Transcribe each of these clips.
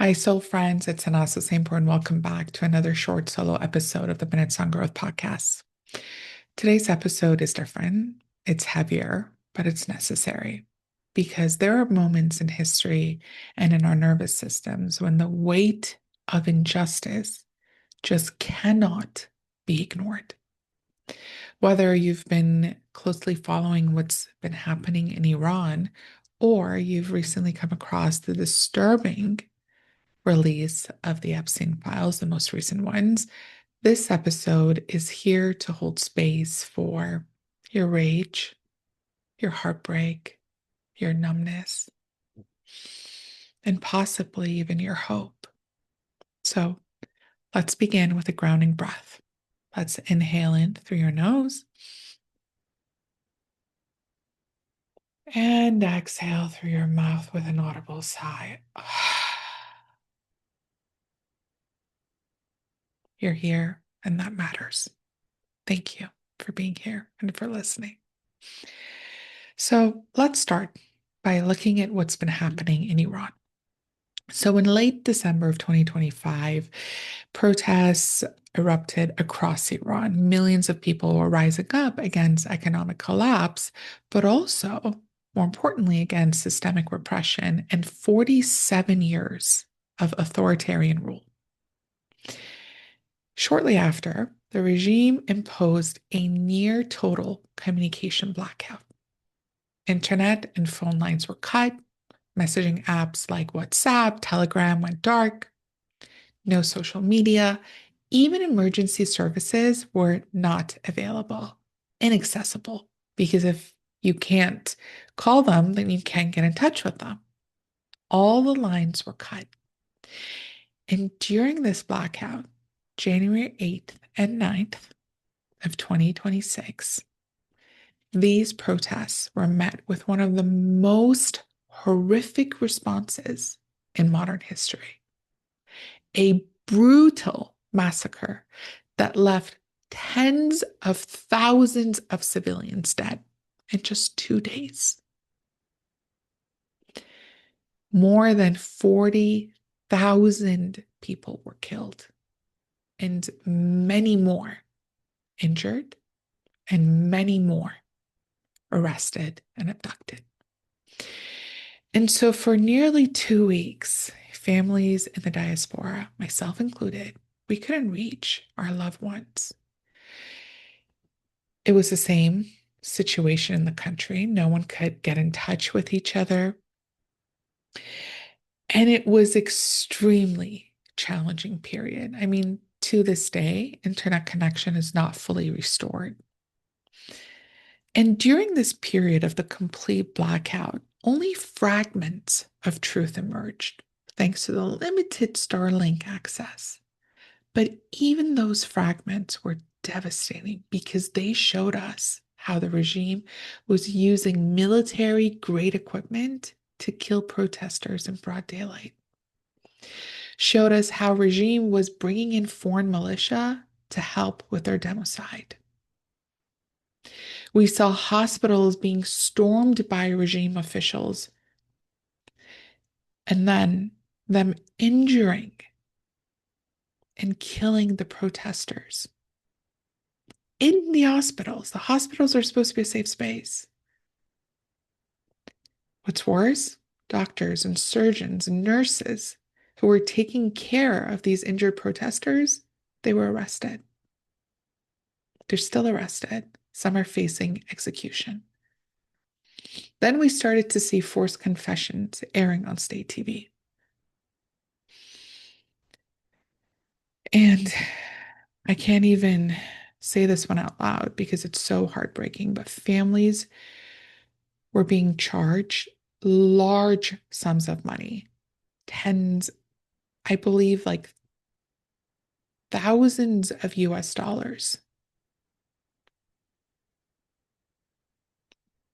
Hi, soul friends. It's Anasa Saintpur, and welcome back to another short solo episode of the Minutes on Growth podcast. Today's episode is different. It's heavier, but it's necessary because there are moments in history and in our nervous systems when the weight of injustice just cannot be ignored. Whether you've been closely following what's been happening in Iran, or you've recently come across the disturbing release of the Epstein files, the most recent ones, this episode is here to hold space for your rage, your heartbreak, your numbness, and possibly even your hope. So let's begin with a grounding breath. Let's inhale in through your nose and exhale through your mouth with an audible sigh. You're here, and that matters. Thank you for being here and for listening. So let's start by looking at what's been happening in Iran. So in late December of 2025, protests erupted across Iran. Millions of people were rising up against economic collapse, but also, more importantly, against systemic repression and 47 years of authoritarian rule. Shortly after, the regime imposed a near total communication blackout. Internet and phone lines were cut. Messaging apps like WhatsApp, Telegram went dark. No social media. Even emergency services were not available, inaccessible, because if you can't call them, then you can't get in touch with them. All the lines were cut. And during this blackout, January 8th and 9th of 2026, these protests were met with one of the most horrific responses in modern history. A brutal massacre that left tens of thousands of civilians dead in just 2 days. More than 40,000 people were killed and many more injured and many more arrested and abducted. And so for nearly 2 weeks, families in the diaspora, myself included, we couldn't reach our loved ones. It was the same situation in the country. No one could get in touch with each other. And it was extremely challenging period. I mean, to this day, internet connection is not fully restored. And during this period of the complete blackout, only fragments of truth emerged, thanks to the limited Starlink access. But even those fragments were devastating because they showed us how the regime was using military grade equipment to kill protesters in broad daylight. Showed us how regime was bringing in foreign militia to help with their democide. We saw hospitals being stormed by regime officials and then them injuring and killing the protesters in the hospitals. The hospitals are supposed to be a safe space. What's worse, doctors and surgeons and nurses who were taking care of these injured protesters, they were arrested. They're still arrested. Some are facing execution. Then we started to see forced confessions airing on state TV. And I can't even say this one out loud because it's so heartbreaking, but families were being charged large sums of money, tens, I believe like thousands of US dollars,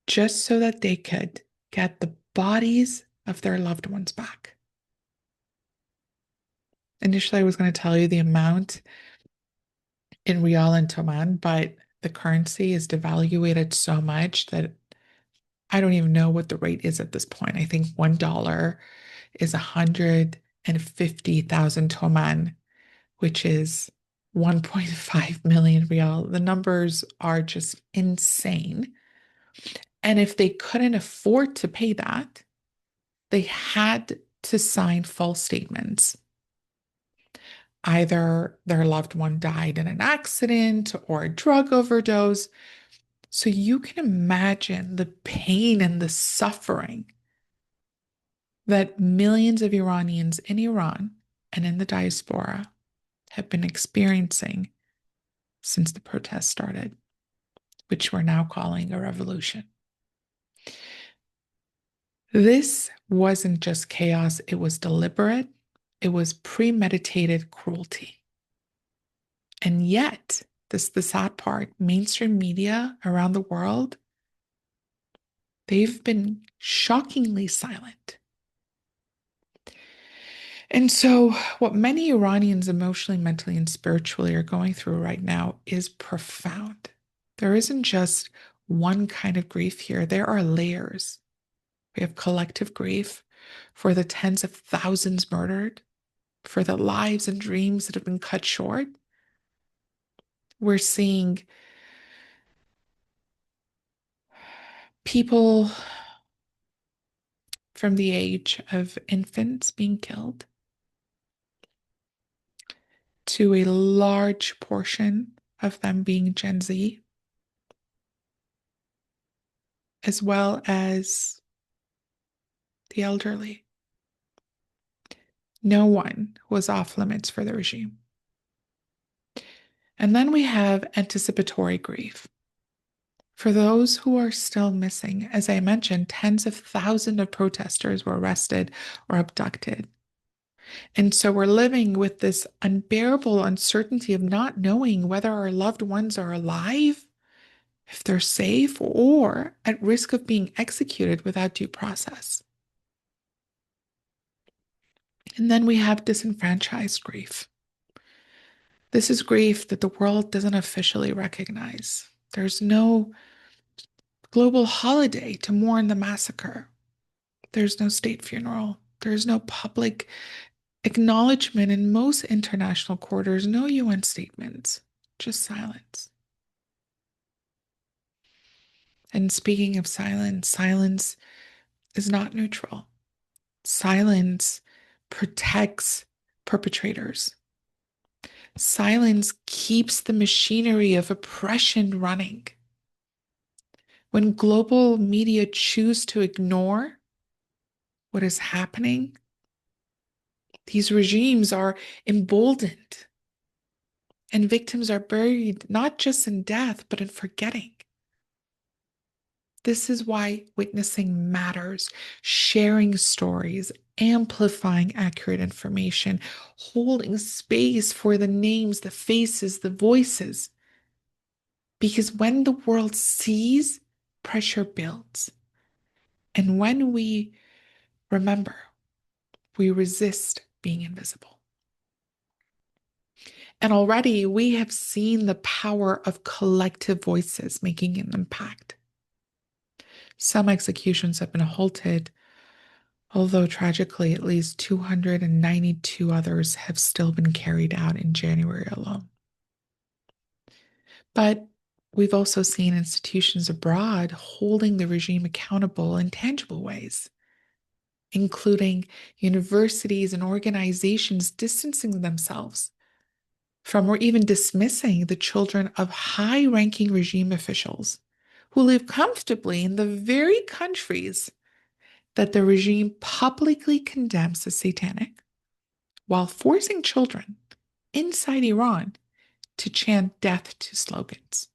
just so that they could get the bodies of their loved ones back. Initially, I was going to tell you the amount in Riyal and Toman, but the currency is devaluated so much that I don't even know what the rate is at this point. I think $1 is 100 and 50,000 toman, which is 1.5 million real. The numbers are just insane. And if they couldn't afford to pay that, they had to sign false statements. Either their loved one died in an accident or a drug overdose. So you can imagine the pain and the suffering that millions of Iranians in Iran and in the diaspora have been experiencing since the protests started, which we're now calling a revolution. This wasn't just chaos, it was deliberate, it was premeditated cruelty. And yet, this is the sad part, mainstream media around the world, they've been shockingly silent. And so, what many Iranians emotionally, mentally, and spiritually are going through right now is profound. There isn't just one kind of grief here, there are layers. We have collective grief for the tens of thousands murdered, for the lives and dreams that have been cut short. We're seeing people from the age of infants being killed to a large portion of them being Gen Z, as well as the elderly. No one was off limits for the regime. And then we have anticipatory grief. For those who are still missing, as I mentioned, tens of thousands of protesters were arrested or abducted. And so we're living with this unbearable uncertainty of not knowing whether our loved ones are alive, if they're safe, or at risk of being executed without due process. And then we have disenfranchised grief. This is grief that the world doesn't officially recognize. There's no global holiday to mourn the massacre. There's no state funeral. There's no public acknowledgement in most international quarters, no UN statements, just silence. And speaking of silence, silence is not neutral. Silence protects perpetrators. Silence keeps the machinery of oppression running. When global media choose to ignore what is happening, these regimes are emboldened and victims are buried not just in death, but in forgetting. This is why witnessing matters, sharing stories, amplifying accurate information, holding space for the names, the faces, the voices. Because when the world sees, pressure builds. And when we remember, we resist being invisible. And already we have seen the power of collective voices making an impact. Some executions have been halted, although tragically, at least 292 others have still been carried out in January alone. But we've also seen institutions abroad holding the regime accountable in tangible ways, including universities and organizations distancing themselves from or even dismissing the children of high-ranking regime officials who live comfortably in the very countries that the regime publicly condemns as satanic, while forcing children inside Iran to chant death to slogans.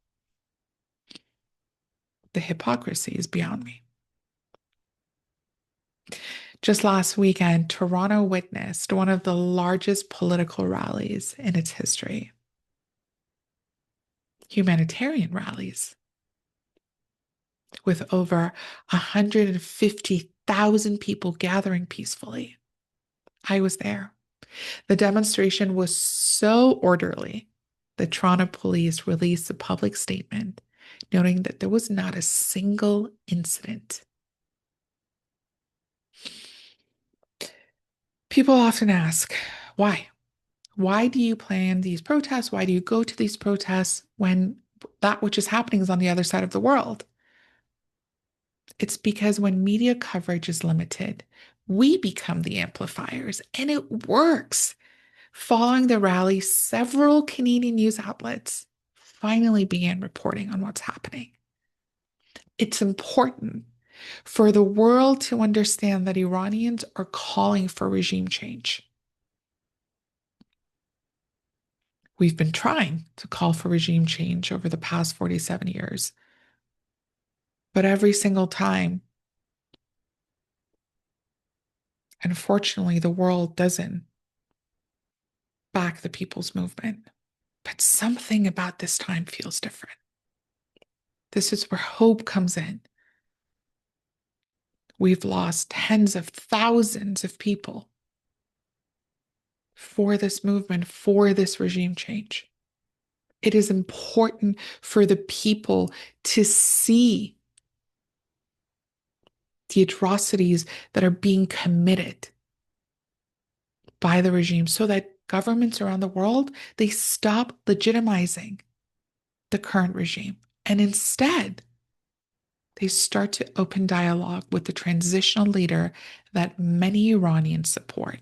The hypocrisy is beyond me. Just last weekend, Toronto witnessed one of the largest political rallies in its history. Humanitarian rallies with over 150,000 people gathering peacefully. I was there. The demonstration was so orderly that Toronto police released a public statement noting that there was not a single incident. People often ask, why? Why do you plan these protests? Why do you go to these protests when that which is happening is on the other side of the world? It's because when media coverage is limited, we become the amplifiers, and it works. Following the rally, several Canadian news outlets finally began reporting on what's happening. It's important for the world to understand that Iranians are calling for regime change. We've been trying to call for regime change over the past 47 years, but every single time, unfortunately, the world doesn't back the people's movement. But something about this time feels different. This is where hope comes in. We've lost tens of thousands of people for this movement, for this regime change. It is important for the people to see the atrocities that are being committed by the regime so that governments around the world, they stop legitimizing the current regime and instead they start to open dialogue with the transitional leader that many Iranians support.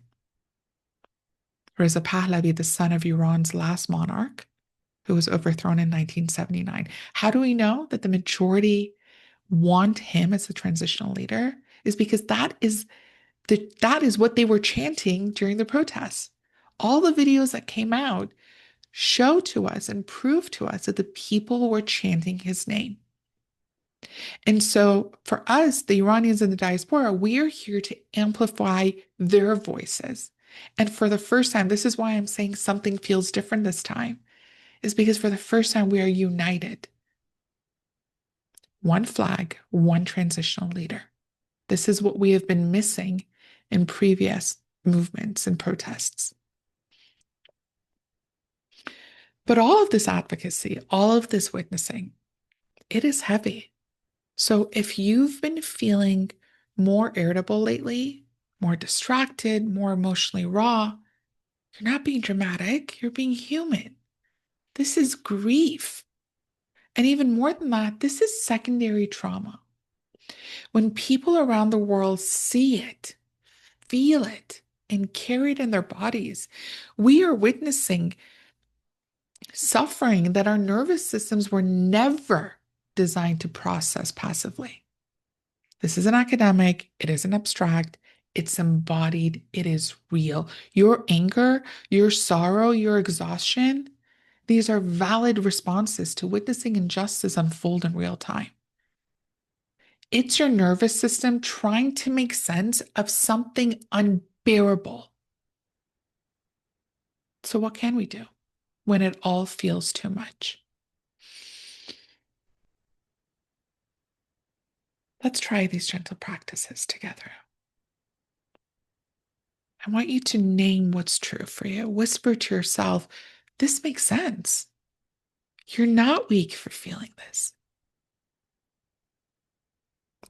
Reza Pahlavi, the son of Iran's last monarch, who was overthrown in 1979. How do we know that the majority want him as the transitional leader? Is because that is what they were chanting during the protests. All the videos that came out show to us and prove to us that the people were chanting his name. And so for us, the Iranians in the diaspora, we are here to amplify their voices. And for the first time, this is why I'm saying something feels different this time, is because for the first time, we are united. One flag, one transitional leader. This is what we have been missing in previous movements and protests. But all of this advocacy, all of this witnessing, it is heavy. So if you've been feeling more irritable lately, more distracted, more emotionally raw, you're not being dramatic, you're being human. This is grief. And even more than that, this is secondary trauma. When people around the world see it, feel it, and carry it in their bodies, we are witnessing suffering that our nervous systems were never designed to process passively. This isn't academic, it isn't abstract, it's embodied, it is real. Your anger, your sorrow, your exhaustion, these are valid responses to witnessing injustice unfold in real time. It's your nervous system trying to make sense of something unbearable. So, what can we do when it all feels too much? Let's try these gentle practices together. I want you to name what's true for you. Whisper to yourself, this makes sense. You're not weak for feeling this.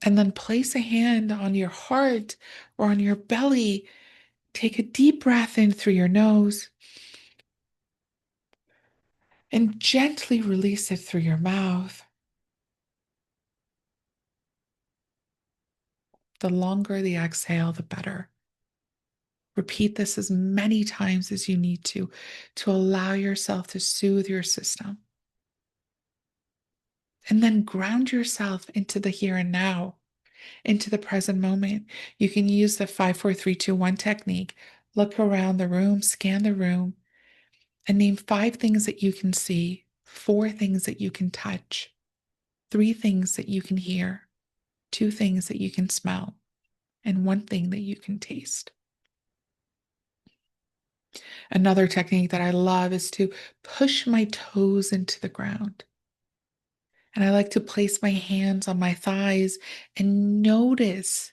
And then place a hand on your heart or on your belly. Take a deep breath in through your nose and gently release it through your mouth. The longer the exhale, the better. Repeat this as many times as you need to allow yourself to soothe your system. And then ground yourself into the here and now, into the present moment. You can use the 5, 4, 3, 2, 1 technique. Look around the room, scan the room, and name 5 things that you can see, 4 things that you can touch, 3 things that you can hear, 2 things that you can smell, and 1 thing that you can taste. Another technique that I love is to push my toes into the ground. And I like to place my hands on my thighs and notice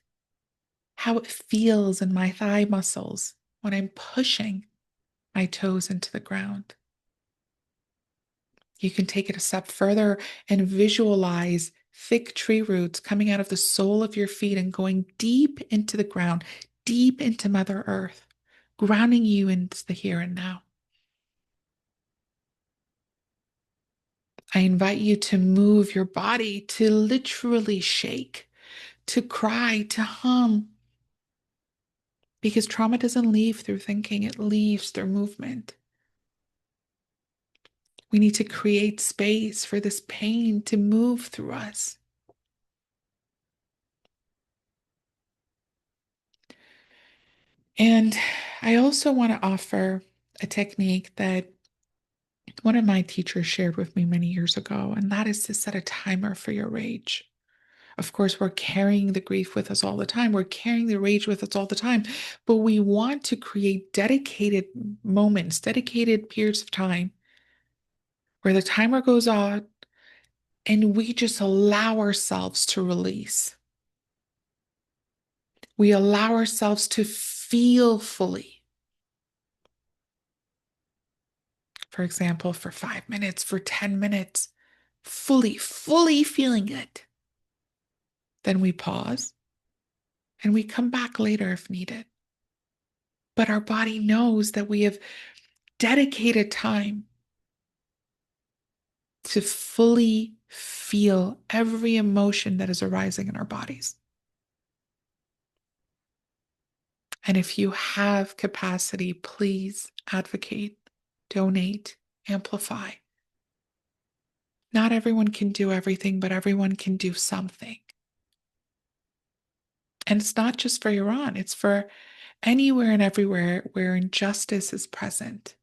how it feels in my thigh muscles when I'm pushing my toes into the ground. You can take it a step further and visualize thick tree roots coming out of the sole of your feet and going deep into the ground, deep into Mother Earth. grounding you into the here and now. I invite you to move your body, to literally shake, to cry, to hum, because trauma doesn't leave through thinking, it leaves through movement. We need to create space for this pain to move through us. And I also want to offer a technique that one of my teachers shared with me many years ago, and that is to set a timer for your rage. Of course, we're carrying the grief with us all the time. We're carrying the rage with us all the time. But we want to create dedicated moments, dedicated periods of time where the timer goes on and we just allow ourselves to release. We allow ourselves to feel fully. For example, for 5 minutes, for 10 minutes, fully feeling it. Then we pause and we come back later if needed. But our body knows that we have dedicated time to fully feel every emotion that is arising in our bodies. And if you have capacity, please advocate, donate, amplify. Not everyone can do everything, but everyone can do something. And it's not just for Iran, it's for anywhere and everywhere where injustice is present.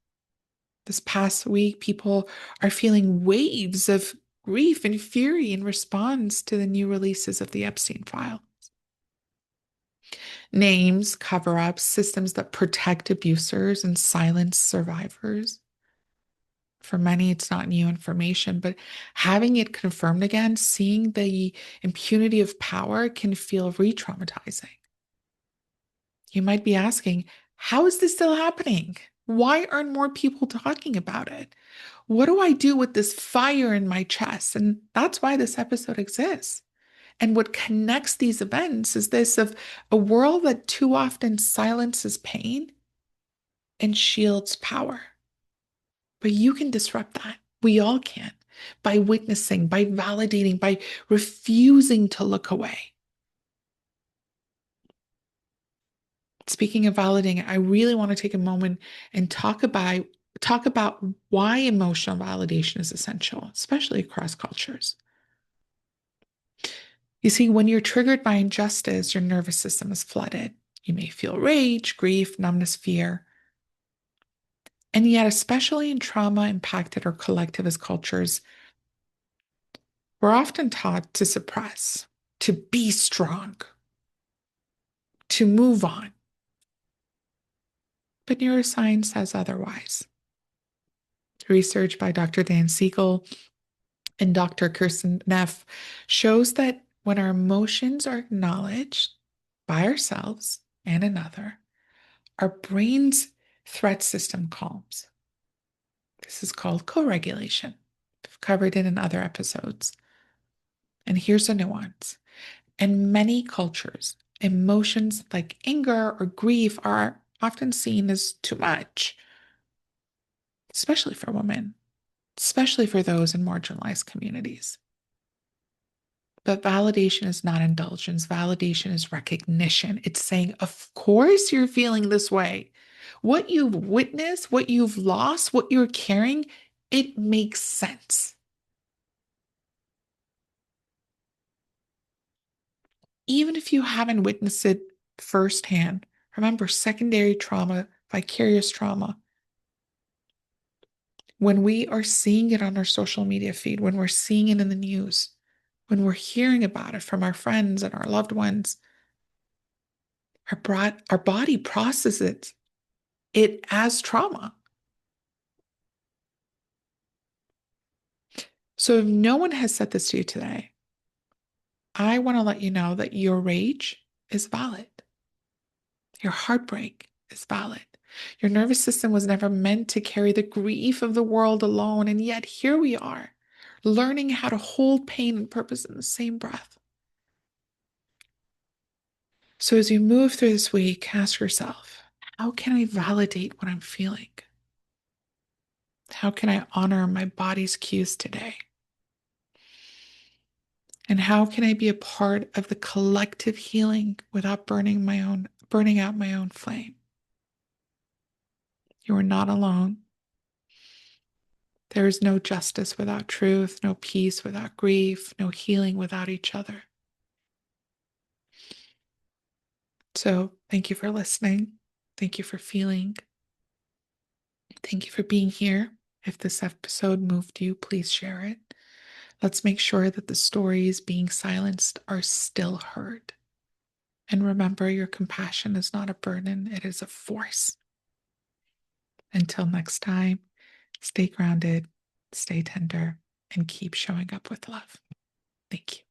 This past week, people are feeling waves of grief and fury in response to the new releases of the Epstein file. Names, cover ups, systems that protect abusers and silence survivors. For many, it's not new information, but having it confirmed again, seeing the impunity of power can feel re traumatizing. You might be asking, how is this still happening? Why aren't more people talking about it? What do I do with this fire in my chest? And that's why this episode exists. And what connects these events is this of a world that too often silences pain and shields power. But you can disrupt that. We all can by witnessing, by validating, by refusing to look away. Speaking of validating, I really want to take a moment and talk about why emotional validation is essential, especially across cultures. You see, when you're triggered by injustice, your nervous system is flooded. You may feel rage, grief, numbness, fear. And yet, especially in trauma impacted or collectivist cultures, we're often taught to suppress, to be strong, to move on. But neuroscience says otherwise. Research by Dr. Dan Siegel and Dr. Kirsten Neff shows that when our emotions are acknowledged by ourselves and another, our brain's threat system calms. This is called co-regulation. I've covered it in other episodes. And here's a nuance. In many cultures, emotions like anger or grief are often seen as too much, especially for women, especially for those in marginalized communities. But validation is not indulgence. Validation is recognition. It's saying, of course, you're feeling this way. What you've witnessed, what you've lost, what you're carrying, it makes sense. Even if you haven't witnessed it firsthand, remember secondary trauma, vicarious trauma. When we are seeing it on our social media feed, when we're seeing it in the news, when we're hearing about it from our friends and our loved ones, our body processes it as trauma. So if no one has said this to you today, I want to let you know that your rage is valid. Your heartbreak is valid. Your nervous system was never meant to carry the grief of the world alone. And yet here we are, learning how to hold pain and purpose in the same breath. So as you move through this week, ask yourself, How can I validate what I'm feeling? How can I honor my body's cues today? And how can I be a part of the collective healing without burning out my own flame? You are not alone. There is no justice without truth, no peace without grief, no healing without each other. So, thank you for listening. Thank you for feeling. Thank you for being here. If this episode moved you, please share it. Let's make sure that the stories being silenced are still heard. And remember, your compassion is not a burden, it is a force. Until next time, stay grounded, stay tender, and keep showing up with love. Thank you.